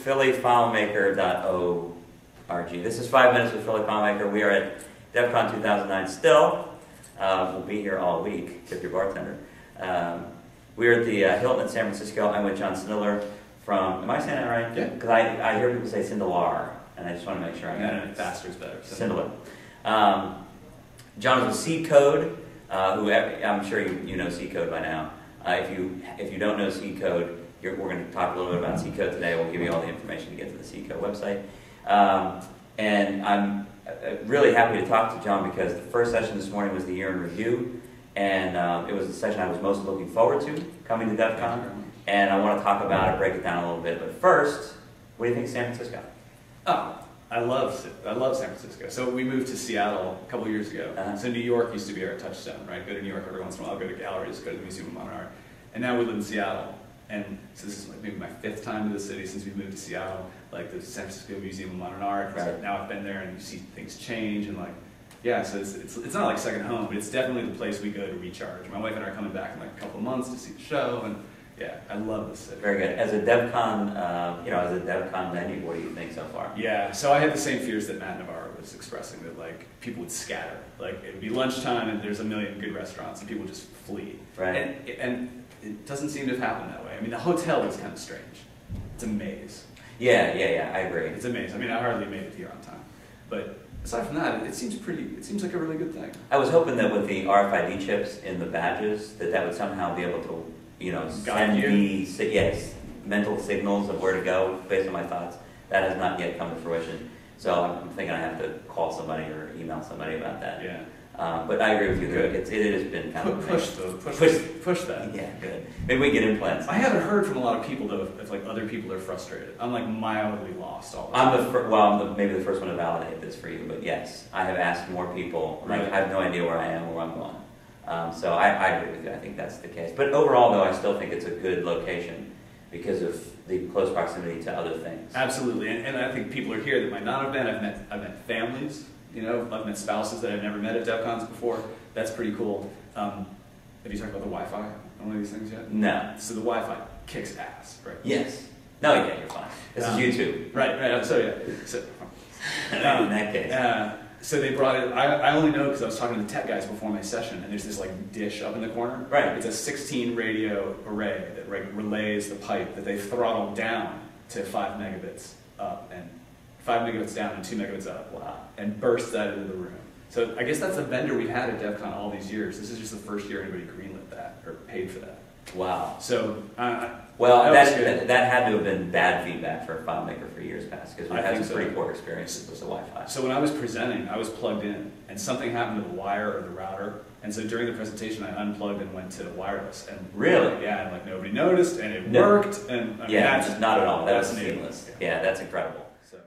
phillyfilemaker.org. This is 5 Minutes with Philly FileMaker. We are at DEF CON 2009 still. We'll be here all week, tip your bartender. We're at the Hilton in San Francisco. I'm with John Sindelar from, am I saying that right? Yeah. Because I hear people say Sindelar, and I just want to make sure I got it. Faster is better. Sindelar. John is with SeedCode, who I'm sure you know SeedCode by now. If you don't know SeedCode, we're going to talk a little bit about SeedCode today. We'll give you all the information to get to the SeedCode website. And I'm really happy to talk to John because the first session this morning was the year in review, and it was the session I was most looking forward to coming to DEF CON. And I want to talk about it, break it down a little bit. But first, what do you think of San Francisco? Oh, I love San Francisco. So we moved to Seattle a couple years ago. So New York used to be our touchstone, right? Go to New York every once in a while, go to galleries, go to the Museum of Modern Art. And now we live in Seattle. And so this is like maybe my 5th time to the city since we moved to Seattle. Like the San Francisco Museum of Modern Art. Right. So now I've been there and you see things change and like, yeah, so it's not like second home, but it's definitely the place we go to recharge. My wife and I are coming back in like a couple of months to see the show, and yeah, I love the city. Very good. As a DEF CON, as a DEF CON venue, what do you think so far? Yeah, so I had the same fears that Matt Navarro was expressing, that like people would scatter. Like it would be lunchtime and there's a million good restaurants and people would just flee. Right. And it doesn't seem to have happened that way. I mean, the hotel is kind of strange. It's a maze. Yeah, I agree. It's a maze. I mean, I hardly made it here on time. But aside from that, it seems like a really good thing. I was hoping that with the RFID chips in the badges, that would somehow be able to, send me mental signals of where to go based on my thoughts. That has not yet come to fruition. So I'm thinking I have to call somebody or email somebody about that. Yeah. But I agree with you. It has been kind of push that. Yeah, good. Maybe we get implants. I haven't heard from a lot of people though if like other people are frustrated. I'm like mildly lost all the time. I'm maybe the first one to validate this for you, but yes, I have asked more people. Like Right. I have no idea where I am or where I'm going. So I agree with you. I think that's the case. But overall, though, I still think it's a good location because of the close proximity to other things. Absolutely, and I think people are here that might not have been. I've met families. I've met spouses that I've never met at DEF CONs before. That's pretty cool. Have you talked about the Wi-Fi on one of these things yet? No. So the Wi-Fi kicks ass, right? Yes. No, yeah, you're fine. This is YouTube. Right. So yeah. So, in that case. So they brought it. I only know because I was talking to the tech guys before my session, and there's this like dish up in the corner. Right. It's a 16 radio array that relays the pipe that they throttled down to 5 megabits up and 5 megabits down and 2 megabits up. Wow. And bursts that into the room. So I guess that's a vendor we've had at DEF CON all these years. This is just the first year anybody greenlit that or paid for that. Wow. So well, that had to have been bad feedback for FileMaker for years past because we've had some pretty poor experiences with the Wi-Fi. So when I was presenting, I was plugged in and something happened to the wire or the router. And so during the presentation, I unplugged and went to wireless. And really? Yeah, and like nobody noticed and it worked. And not at all. That was seamless. Yeah, that's incredible. So.